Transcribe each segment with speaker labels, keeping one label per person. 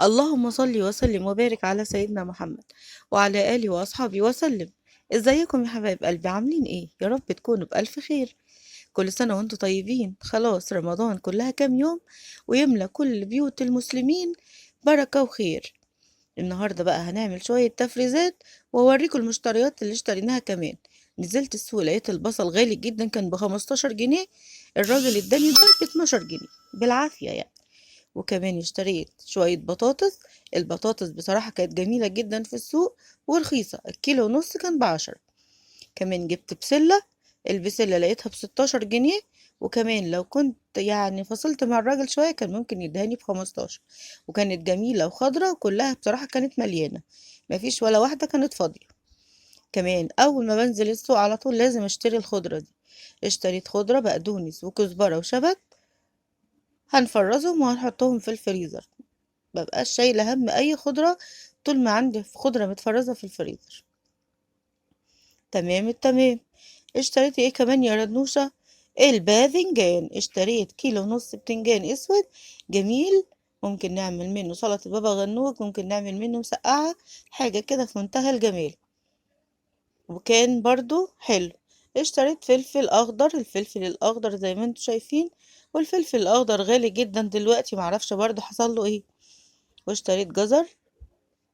Speaker 1: اللهم صل وسلم وبارك على سيدنا محمد وعلى آله وأصحابه وسلم. ازيكم يا حبايب قلبي، عاملين ايه؟ يا رب تكونوا بألف خير. كل سنة وانتم طيبين. خلاص رمضان كلها كام يوم ويملى كل بيوت المسلمين بركة وخير. النهاردة بقى هنعمل شوية تفريزات وأوريكم المشتريات اللي اشتريناها كمان. نزلت السوق لقيت البصل غالي جدا، كان ب15 جنيه. الراجل اداني ده ب12 جنيه بالعافية يعني. وكمان اشتريت شوية بطاطس. البطاطس بصراحة كانت جميلة جدا في السوق ورخيصة، الكيلو ونص كان ب10. كمان جبت بسلة. البسلة لقيتها ب16 جنيه. وكمان لو كنت يعني فصلت مع الراجل شوية كان ممكن يدهاني ب15. وكانت جميلة وخضرة وكلها بصراحة كانت مليانة، مفيش ولا واحدة كانت فاضية. كمان أول ما بنزل السوق على طول لازم اشتري الخضرة دي. اشتريت خضرة بقدونس وكزبرة وشبت، هنفرزهم وهنحطهم في الفريزر. مبقاش شايلة هم أي خضرة طول ما عندي خضرة متفرزة في الفريزر. تمام التمام. اشتريت ايه كمان يا ردنوشة؟ الباذنجان. اشتريت كيلو ونص بتنجان اسود جميل. ممكن نعمل منه سلطة بابا غنوج، ممكن نعمل منه مسقعة، حاجة كده في منتهى الجمال. وكان برضو حلو. اشتريت فلفل اخضر. الفلفل الاخضر زي ما انتوا شايفين، والفلفل الاخضر غالي جدا دلوقتي، معرفش برضو حصل له ايه. واشتريت جزر.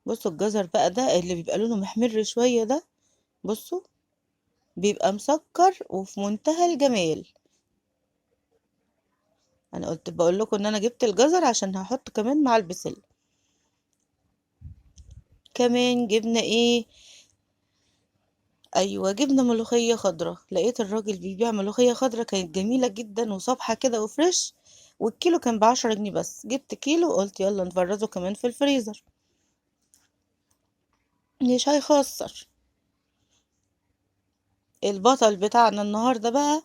Speaker 1: بصوا الجزر بقى ده اللي بيبقى لونه محمر شوية ده، بصوا بيبقى مسكر وفي منتهى الجمال. انا قلت بقول لكم ان انا جبت الجزر عشان هحطه كمان مع البسله. كمان جبنا ايه؟ ايوه جبنا ملوخيه خضراء. لقيت الراجل بيبيع ملوخيه خضراء كانت جميله جدا وصابحه كده وفريش، والكيلو كان ب10 جنيه بس. جبت كيلو وقلت يلا نفرزه كمان في الفريزر، مش هيخسر. البطل بتاعنا النهارده بقى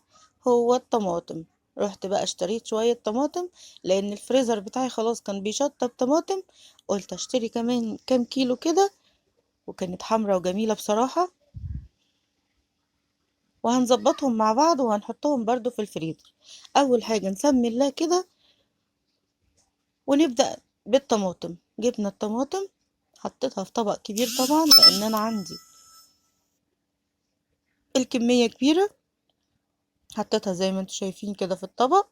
Speaker 1: هو الطماطم. رحت بقى اشتريت شوية طماطم لان الفريزر بتاعي خلاص كان بيشطب طماطم. قلت اشتري كمان كام كيلو كده، وكانت حمرا وجميلة بصراحة. وهنظبطهم مع بعض وهنحطهم برضو في الفريزر. اول حاجة نسمي الله كده ونبدأ بالطماطم. جبنا الطماطم، حطيتها في طبق كبير طبعا لان انا عندي الكمية كبيرة. حطيتها زي ما انتم شايفين كده في الطبق.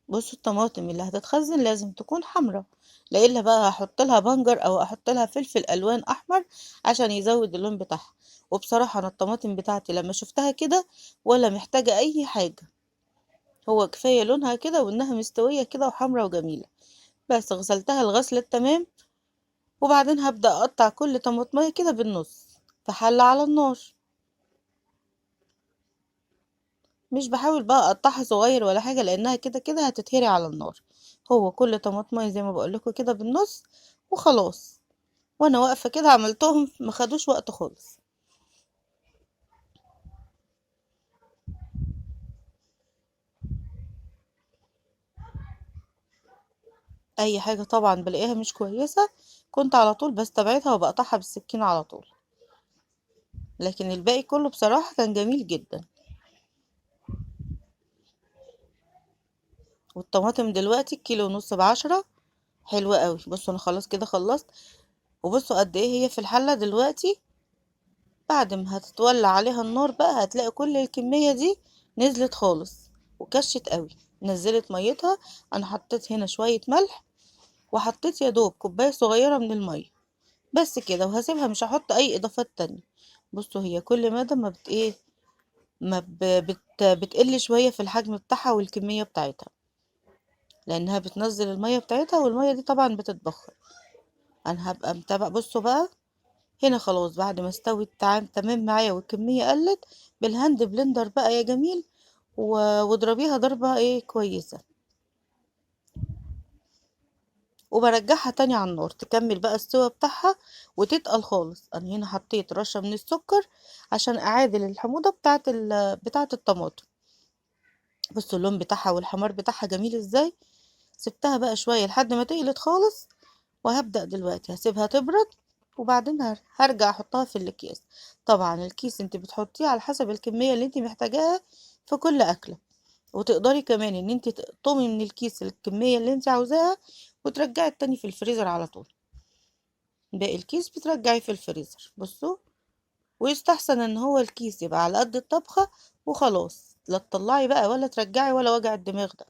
Speaker 1: بصوا الطماطم اللي هتتخزن لازم تكون حمرا، لا الا بقى هحط لها بنجر او احط لها فلفل الوان احمر عشان يزود اللون بتاعها. وبصراحة انا الطماطم بتاعتي لما شفتها كده ولا محتاجة اي حاجة، هو كفاية لونها كده وانها مستوية كده وحمرا وجميلة. بس غسلتها الغسلة التمام، وبعدين هبدأ اقطع كل طماطمية كده بالنص في حلة على النار. مش بحاول بقى اقطعها صغير ولا حاجة لانها كده كده هتتهري على النار. هو كل طماطمية زي ما بقولكوا كده بالنص وخلاص. وانا واقفة كده عملتهم ما خدوش وقت خالص. اي حاجة طبعا بلاقيها مش كويسة كنت على طول بستبعدها وبقطعها بالسكينة على طول، لكن الباقي كله بصراحة كان جميل جدا. والطماطم دلوقتي الكيلو ونص ب10. حلوة قوي. بصوا انا خلاص كده خلصت. وبصوا قد ايه هي في الحلة دلوقتي. بعد ما هتتولع عليها النار بقى هتلاقي كل الكمية دي نزلت خالص وكشت قوي، نزلت ميتها. انا حطيت هنا شوية ملح وحطيت يا دوب كوباية صغيرة من المية بس كده، وهسيبها مش هحط اي اضافات تانية. بصوا هي كل مادة ما بت ايه ما بتقل شوية في الحجم بتاعها والكمية بتاعتها، لانها بتنزل المية بتاعتها والمية دي طبعا بتتبخر. انا هبقى متابعة. بصوا بقى هنا خلاص بعد ما استوت تمام معايا والكمية قلت، بالهاند بلندر بقى يا جميل واضربيها ضربة ايه كويسة، وبرجعها تاني على النار تكمل بقى السوا بتاعها وتتقل خالص. انا هنا حطيت رشة من السكر عشان اعادل الحموضة بتاعة الطماطم. بصوا اللون بتاعها والحمار بتاعها جميل ازاي. سبتها بقى شوية لحد ما تقلت خالص، وهبدأ دلوقتي هسيبها تبرد وبعدين هرجع احطها في الاكياس. طبعا الكيس انت بتحطيه على حسب الكمية اللي انت محتاجاها في كل اكلة. وتقدري كمان ان انت تقطمي من الكيس الكمية اللي انت عاوزاها وترجعي التاني في الفريزر على طول. باقي الكيس بترجعي في الفريزر. بصوا، ويستحسن ان هو الكيس يبقى على قد الطبخة وخلاص، لا تطلعي بقى ولا ترجعي ولا وجع الدماغ ده.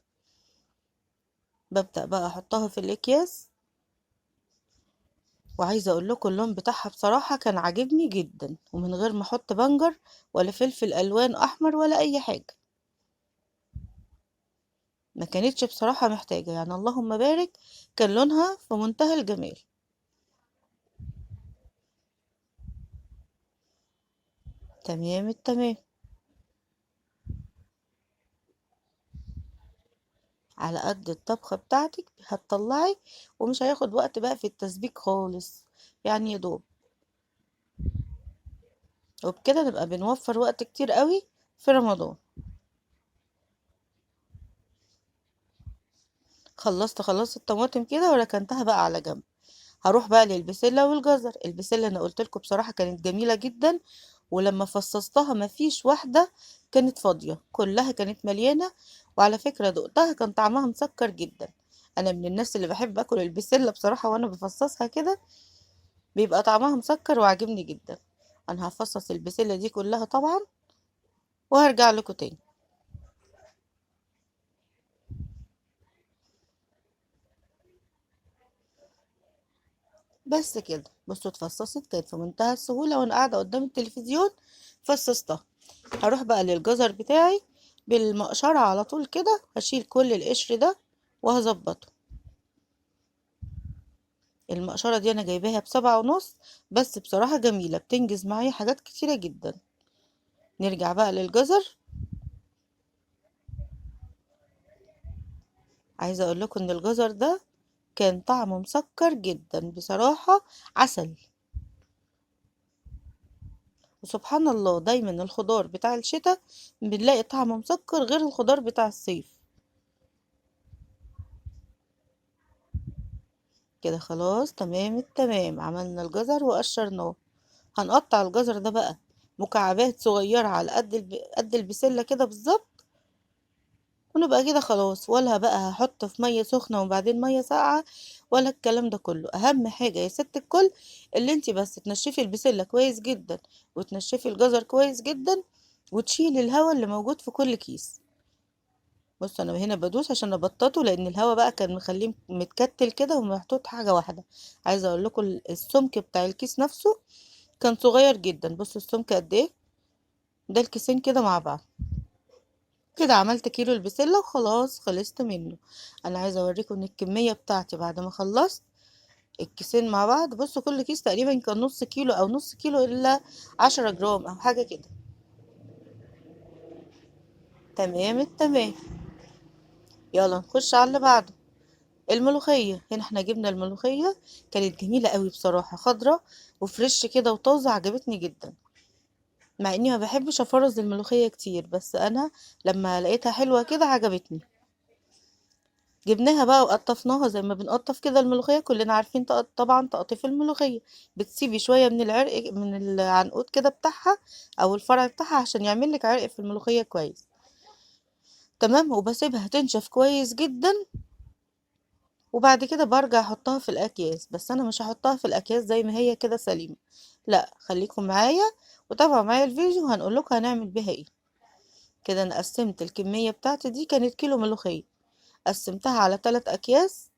Speaker 1: ببدأ بقى احطها في الاكياس، وعايزة اقول لكم اللون بتاعها بصراحة كان عاجبني جدا، ومن غير ما احط بنجر ولا فلفل الوان احمر ولا اي حاجة. ما كانتش بصراحة محتاجة، يعني اللهم بارك، كان لونها في منتهى الجمال. تمام التمام. على قد الطبخة بتاعتك هتطلعي، ومش هياخد وقت بقى في التسبيك خالص، يعني يدوب. وبكده نبقى بنوفر وقت كتير قوي في رمضان. خلصت الطماطم كده وركنتها بقى على جنب. هروح بقى للبسلة والجزر. البسلة انا قلت لكم بصراحة كانت جميلة جدا، ولما فصصتها مفيش واحدة كانت فاضية، كلها كانت مليانة. وعلى فكرة دقتها كان طعمها مسكر جدا. انا من الناس اللي بحب اكل البسلة بصراحة، وانا بفصصها كده بيبقى طعمها مسكر وعجبني جدا. انا هفصص البسلة دي كلها طبعا وهرجع لكم تاني. بس كده بصوا اتفصصت، كانت في منتهى السهولة وانا قاعدة قدام التلفزيون فصصتها. هروح بقى للجزر بتاعي بالمقشرة على طول كده، هشيل كل القشر ده وهظبطه. المقشرة دي انا جايباها ب7.5، بس بصراحة جميلة بتنجز معايا حاجات كتيرة جدا. نرجع بقى للجزر. عايزة اقول لكم ان الجزر ده كان طعمه مسكر جدا بصراحة، عسل. وسبحان الله دايما الخضار بتاع الشتاء بنلاقي طعمه مسكر غير الخضار بتاع الصيف. كده خلاص تمام التمام، عملنا الجزر وقشرناه. هنقطع الجزر ده بقى مكعبات صغيرة على قد البسلة كده بالظبط. ونبقى كده خلاص، ولا بقى هحط في مية سخنة وبعدين مية ساقعة ولا الكلام ده كله. اهم حاجة يا ست الكل اللي انتي بس تنشفي البسلة كويس جدا وتنشفي الجزر كويس جدا، وتشيلي الهواء اللي موجود في كل كيس. بص انا هنا بدوس عشان ابططه، لان الهواء بقى كان مخليه متكتل كده ومحطوط حاجة واحدة. عايزة اقول لكم السمك بتاع الكيس نفسه كان صغير جدا. بصوا السمك قد ايه، ده الكيسين كده مع بعض. كده عملت كيلو البسلة وخلاص خلصت منه. انا عايزة اوريكم ان الكمية بتاعتي بعد ما خلصت الكيسين مع بعض، بصوا كل كيس تقريبا كان نص كيلو او نص كيلو الا 10 جرام او حاجة كده. تمام التمام. يلا نخش على اللي بعده. الملوخية. هنا احنا جبنا الملوخية، كانت جميلة قوي بصراحة، خضرة وفريش كده وطازة، عجبتني جدا. مع اني ما بحبش افرز الملوخية كتير، بس انا لما لقيتها حلوة كده عجبتني. جبناها بقى وقطفناها زي ما بنقطف كده الملوخية. كلنا عارفين طبعا تقطيف الملوخية، بتسيبي شوية من العرق من العنقود كده بتاعها او الفرع بتاعها عشان يعمل لك عرق في الملوخية كويس. تمام، وبسيبها تنشف كويس جدا. وبعد كده برجع احطها في الاكياس، بس انا مش هحطها في الاكياس زي ما هي كده سليمة، لا خليكم معايا وتابعوا معايا الفيديو هنقول لكم هنعمل بيها ايه. كده انا قسمت الكمية بتاعتي دي، كانت كيلو ملوخية، قسمتها على 3 اكياس.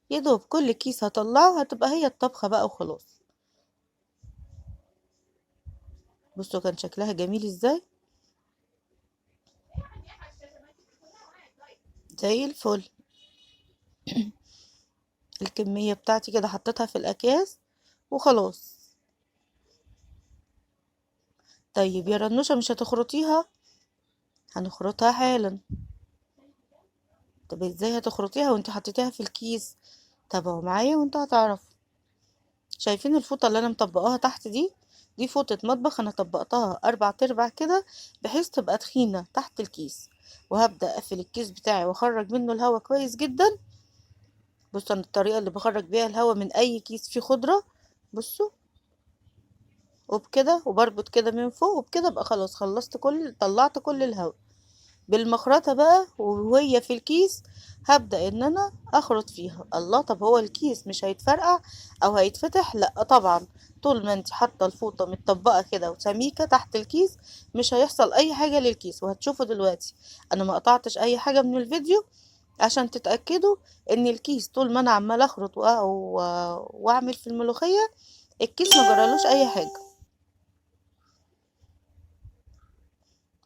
Speaker 1: يدوب كل كيس هطلعه هتبقى هي الطبخة بقى وخلاص. بصوا كان شكلها جميل ازاي، زي الفل. الكمية بتاعتي كده حطيتها في الأكياس وخلاص. طيب يا رنوشة مش هتخرطيها؟ هنخرطها حالا. طب ازاي هتخرطيها وانت حطيتيها في الكيس؟ تابعوا معايا وانت هتعرفوا. شايفين الفوطة اللي انا مطبقاها تحت دي؟ دي فوطة مطبخ، انا طبقتها 4 تربع كده بحيث تبقى تخينة تحت الكيس. وهبدأ اقفل الكيس بتاعي واخرج منه الهواء كويس جدا. بصوا انا الطريقة اللي بخرج بيها الهواء من اي كيس فيه خضرة. بصوا، وبكده وبربط كده من فوق، وبكده بقى خلاص خلصت طلعت كل الهواء. بالمخرطة بقى وهي في الكيس هبدأ ان انا اخرط فيها. الله، طب هو الكيس مش هيتفرقع او هيتفتح؟ لا طبعا، طول ما انت حاطه الفوطه متطبقه كده وسميكه تحت الكيس مش هيحصل اي حاجه للكيس. وهتشوفوا دلوقتي انا ما قطعتش اي حاجه من الفيديو عشان تتاكدوا ان الكيس طول ما انا عماله اخرط واعمل في الملوخيه الكيس ما جرالوش اي حاجه.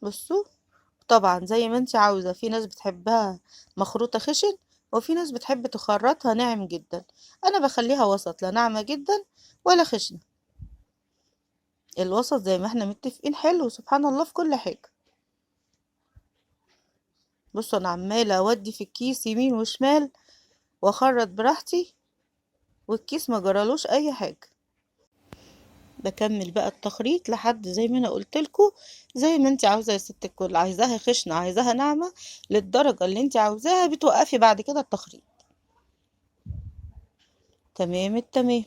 Speaker 1: بصوا، طبعا زي ما انت عاوزة، في ناس بتحبها مخروطة خشن وفي ناس بتحب تخرطها ناعم جدا. انا بخليها وسط، لا ناعمة جدا ولا خشنة. الوسط زي ما احنا متفقين حلو سبحان الله في كل حاجة. بصوا انا عمالة اودي في الكيس يمين وشمال واخرط براحتي والكيس ما جرالوش اي حاجة. بكمل بقى التخريط لحد زي ما انا قلتلكوا، زي ما انت عاوزة يا ست الكل، عايزاها خشنة عايزاها ناعمة، للدرجة اللي انت عاوزاها بتوقفي بعد كده التخريط. تمام التمام.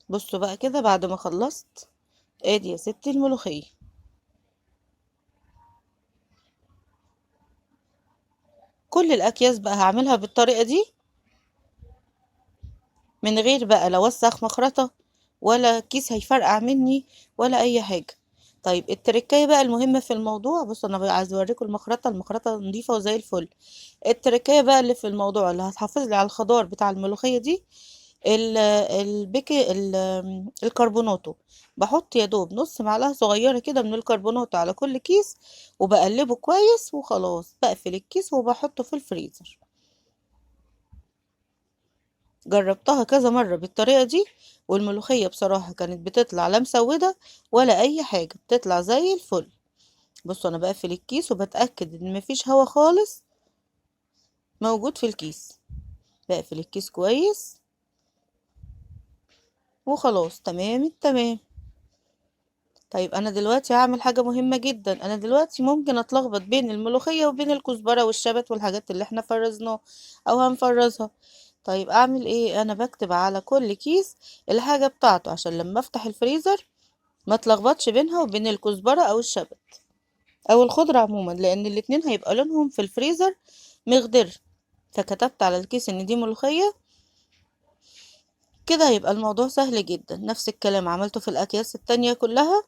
Speaker 1: بصوا بقى كده بعد ما خلصت، ادي يا ستي الملوخية. كل الاكياس بقى هعملها بالطريقة دي من غير بقى لا اوسخ مخرطة ولا كيس هيفرقع مني ولا اي حاجة. طيب التركية بقى المهمة في الموضوع، بصوا انا بقى عايز اوريكم المخرطة نظيفة وزي الفل. التركية بقى اللي في الموضوع اللي هتحافظ لي على الخضار بتاع الملوخية دي، الكربوناتو. بحط يا دوب نص معلقة صغيرة كده من الكربوناتو على كل كيس وبقلبه كويس وخلاص، بقفل الكيس وبحطه في الفريزر. جربتها كذا مرة بالطريقة دي والملوخية بصراحة كانت بتطلع لا مسودة ولا أي حاجة، بتطلع زي الفل. بصوا أنا بقفل الكيس وبتأكد إن مفيش هوا خالص موجود في الكيس. بقفل الكيس كويس وخلاص تمام التمام. طيب انا دلوقتي هعمل حاجة مهمة جدا. انا دلوقتي ممكن اتلخبط بين الملوخية وبين الكزبرة والشبت والحاجات اللي احنا فرزناه او هنفرزها. طيب اعمل ايه؟ انا بكتب على كل كيس الحاجة بتاعته عشان لما افتح الفريزر ما اتلخبطش بينها وبين الكزبرة او الشبت او الخضرة عموما، لان الاتنين هيبقى لونهم في الفريزر مخضر. فكتبت على الكيس ان دي ملوخية، كده هيبقى الموضوع سهل جدا. نفس الكلام عملته في الاكياس التانية كلها.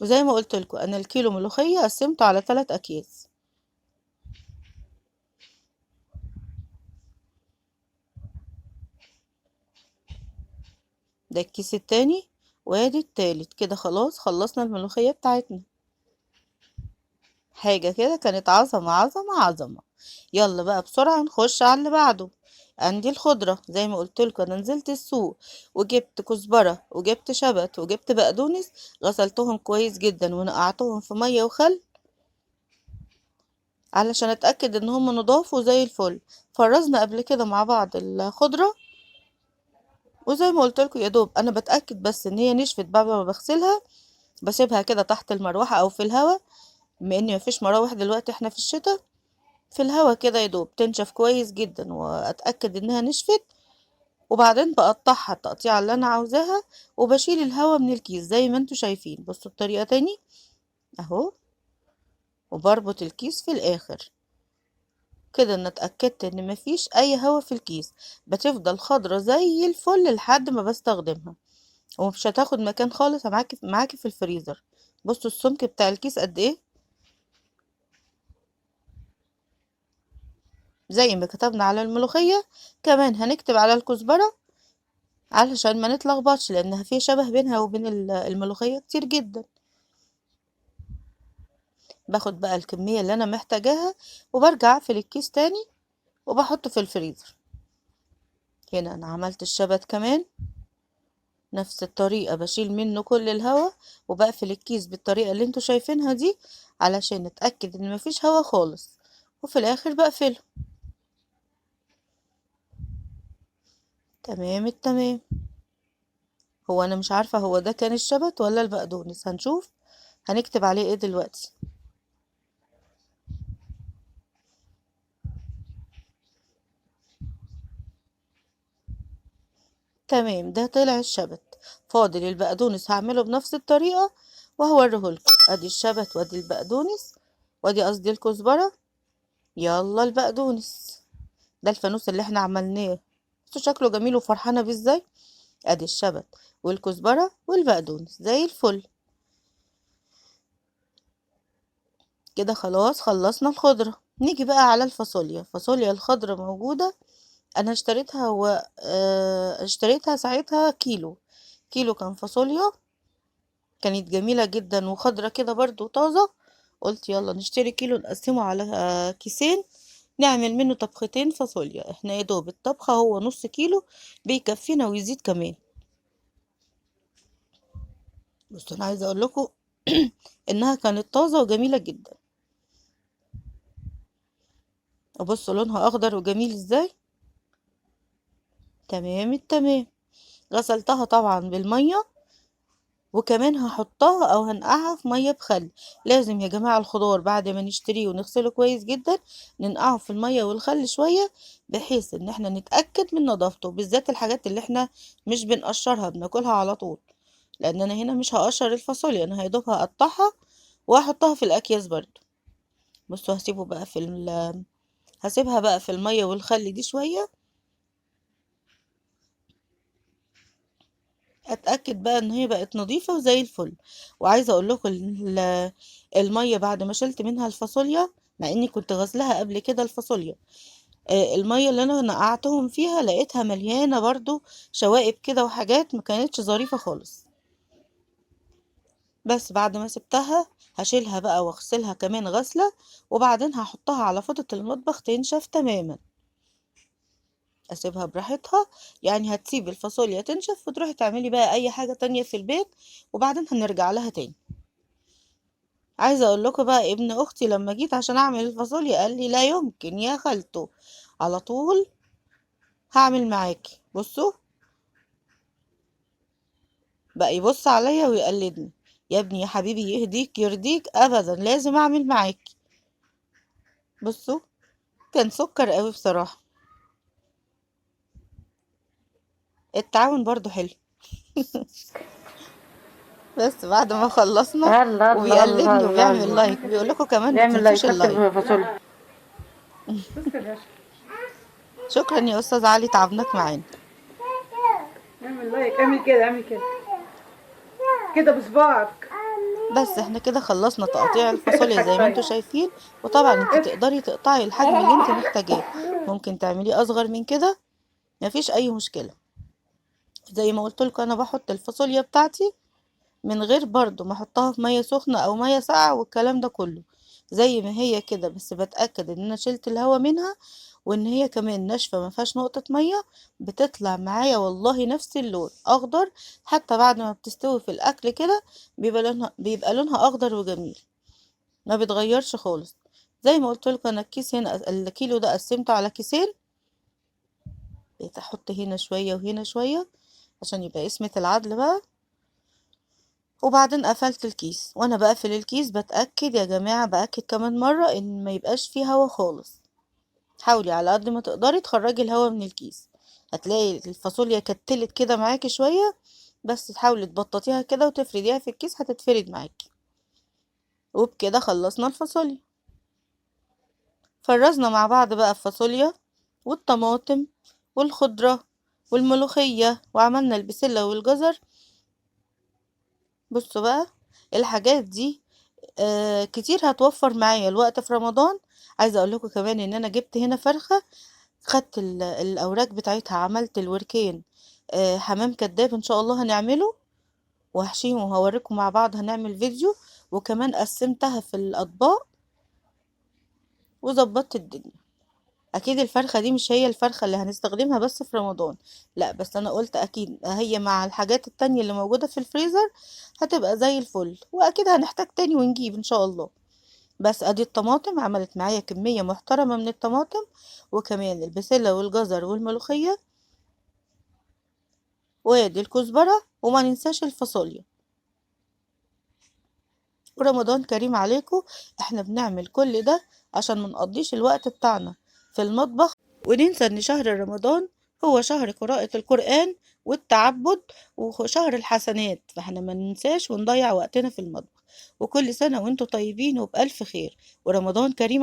Speaker 1: وزي ما قلت لكم انا الكيلو ملوخية قسمته على 3 اكياس. ده الكيس التاني وادي التالت. كده خلاص خلصنا الملوخية بتاعتنا. حاجة كده كانت عظمة عظمة عظمة. يلا بقى بسرعة نخش على اللي بعده. عندي الخضرة زي ما قلت لكم، انا نزلت السوق وجبت كزبرة وجبت شبت وجبت بقدونس، غسلتهم كويس جدا ونقعتهم في مية وخل علشان اتأكد ان هم نضاف وزي الفل. فرزنا قبل كده مع بعض الخضرة، وزي ما قلت لكم يا دوب انا بتأكد بس ان هي نشفت بعد ما بغسلها. بسيبها كده تحت المروحة او في الهواء، بما ان مفيش مراوح دلوقتي احنا في الشتاء. في الهواء كده يا دوب تنشف كويس جدا واتأكد انها نشفت. وبعدين بقطعها التقطيعة اللي انا عاوزاها وبشيل الهواء من الكيس زي ما انتوا شايفين. بصوا الطريقة تاني اهو، وبربط الكيس في الاخر كده. انا اتأكدت ان مفيش اي هواء في الكيس. بتفضل خضرة زي الفل لحد ما بستخدمها ومش هتاخد مكان خالص معاكي في الفريزر. بصوا السمك بتاع الكيس قد ايه، زي ما كتبنا على الملوخية كمان هنكتب على الكزبرة علشان ما نتلخبطش، لانها في شبه بينها وبين الملوخية كتير جدا. باخد بقى الكمية اللي انا محتاجاها وبرجع اقفل الكيس تاني وبحطه في الفريزر. هنا انا عملت الشبت كمان نفس الطريقة، بشيل منه كل الهواء وبقفل الكيس بالطريقة اللي انتوا شايفينها دي علشان نتأكد ان مفيش هواء خالص، وفي الاخر بقفله. تمام التمام. هو انا مش عارفة هو ده كان الشبت ولا البقدونس، هنشوف. هنكتب عليه ايه دلوقتي. تمام، ده طلع الشبت. فاضل البقدونس هعمله بنفس الطريقة وهوريهولكم. ادي الشبت وادي البقدونس وادي قصدي الكزبرة. يلا البقدونس ده الفانوس اللي احنا عملناه، بصوا شكله جميل وفرحانة بيه ازاي. ادي الشبت والكزبرة والبقدونس زي الفل. كده خلاص خلصنا الخضرة. نيجي بقى على الفاصوليا. الفاصوليا الخضرة موجودة، انا اشتريتها اشتريتها ساعتها كيلو كان فاصوليا، كانت جميلة جدا وخضرة كده برضو طازة. قلت يلا نشتري كيلو نقسمه على كيسين، نعمل منه طبختين فاصوليا. احنا يا دوب الطبخة هو نص كيلو بيكفينا ويزيد كمان. بس انا عايزة اقول لكم انها كانت طازة وجميلة جدا. وبصوا لونها اخضر وجميل ازاي. تمام التمام. غسلتها طبعا بالمية، وكمان هحطها او هنقعها في ميه بخل. لازم يا جماعه الخضار بعد ما نشتريه ونغسله كويس جدا ننقعه في الميه والخل شويه، بحيث ان احنا نتاكد من نظافته، بالذات الحاجات اللي احنا مش بنقشرها بناكلها على طول. لان انا هنا مش هقشر الفاصوليا، انا هيدوب هقطعها وهحطها في الاكياس برضو. بصوا هسيبها بقى في الميه والخل دي شويه، اتاكد بقى ان هي بقت نظيفه وزي الفل. وعايزه اقول لكم الميه بعد ما شلت منها الفاصوليا، مع اني كنت غسلها قبل كده الفاصوليا، الميه اللي انا نقعتهم فيها لقيتها مليانه برضو شوائب كده وحاجات ما كانتش ظريفه خالص. بس بعد ما سبتها هشيلها بقى واغسلها كمان غسله، وبعدين هحطها على فوطه المطبخ تنشف تماما. اسيبها براحتها، يعني هتسيب الفاصوليا تنشف وتروحي تعملي بقى اي حاجة تانية في البيت، وبعدين هنرجع لها تاني. عايزة اقول لكم بقى ابن اختي لما جيت عشان اعمل الفاصوليا قال لي لا يمكن يا خالته، على طول هعمل معاكي. بصوا بقى يبص عليا ويقلدني. يا ابني يا حبيبي يهديك يرضيك، ابدا لازم اعمل معاكي. بصوا كان سكر قوي بصراحة. التعاون برضو حلو. بس بعد ما خلصنا
Speaker 2: الله الله الله
Speaker 1: وبيقلدني
Speaker 2: الله
Speaker 1: وبيعمل
Speaker 2: الله.
Speaker 1: لايك، بيقول لكم كمان ما
Speaker 2: نعمل
Speaker 1: تنسوش
Speaker 2: لايكات
Speaker 1: اللايك.
Speaker 2: الفاصوليا.
Speaker 1: شكرا يا استاذ علي، تعبناك معانا.
Speaker 2: اعمل لايك، اعمل كده، اعمل كده كده بصباعك.
Speaker 1: بس احنا كده خلصنا تقطيع الفاصوليا
Speaker 2: اضحك
Speaker 1: زي ما
Speaker 2: طيب.
Speaker 1: انتوا شايفين. وطبعا انت
Speaker 2: اضحك.
Speaker 1: تقدري تقطعي الحجم اللي انت محتاجاه، ممكن تعمليه اصغر من كده، مفيش اي مشكلة. زي ما قلت لكم انا بحط الفاصوليا بتاعتي من غير برضو ما احطها في مية سخنة او مية ساقعة والكلام ده كله، زي ما هي كده، بس بتأكد ان انا شلت الهواء منها، وان هي كمان ناشفة ما فيهاش نقطة مية. بتطلع معايا والله نفس اللون اخضر، حتى بعد ما بتستوي في الاكل كده بيبقى لونها اخضر وجميل، ما بيتغيرش خالص. زي ما قلت لكم انا الكيس هنا الكيلو ده قسمته على كيسين، بقيت احط هنا شوية وهنا شوية عشان يبقى اسمة العدل بقى. وبعدين قفلت الكيس، وانا بقفل الكيس بتأكد يا جماعة، بأكد كمان مرة ان ما يبقاش فيه هوا خالص. حاولي على قد ما تقدري تخرجي الهوا من الكيس. هتلاقي الفاصوليا كتلت كده معاكي شوية، بس تحاولي تبططيها كده وتفرديها في الكيس هتتفرد معاكي. وبكده خلصنا الفاصوليا. فرزنا مع بعض بقى الفاصوليا والطماطم والخضرة والملوخية، وعملنا البسلة والجزر. بصوا بقى الحاجات دي كتير هتوفر معايا الوقت في رمضان. عايزه اقول لكم كمان ان انا جبت هنا فرخه، خدت الاوراق بتاعتها، عملت الوركين حمام كداب ان شاء الله هنعمله وهحشيهم وهوريكم مع بعض، هنعمل فيديو. وكمان قسمتها في الاطباق وظبطت الدنيا. اكيد الفرخه دي مش هي الفرخه اللي هنستخدمها بس في رمضان، لا، بس انا قلت اكيد هي مع الحاجات التانية اللي موجوده في الفريزر هتبقى زي الفل، واكيد هنحتاج تاني ونجيب ان شاء الله. بس ادي الطماطم عملت معايا كمية محترمة من الطماطم، وكمان البسلة والجزر والملوخية، وادي الكزبرة، وما ننساش الفاصوليا. ورمضان كريم عليكم. احنا بنعمل كل ده عشان منقضيش الوقت بتاعنا في المطبخ وننسى ان شهر رمضان هو شهر قراءة القرآن والتعبد وشهر الحسنات، فاحنا ما ننساش ونضيع وقتنا في المطبخ. وكل سنة وانتم طيبين وبألف خير، ورمضان كريم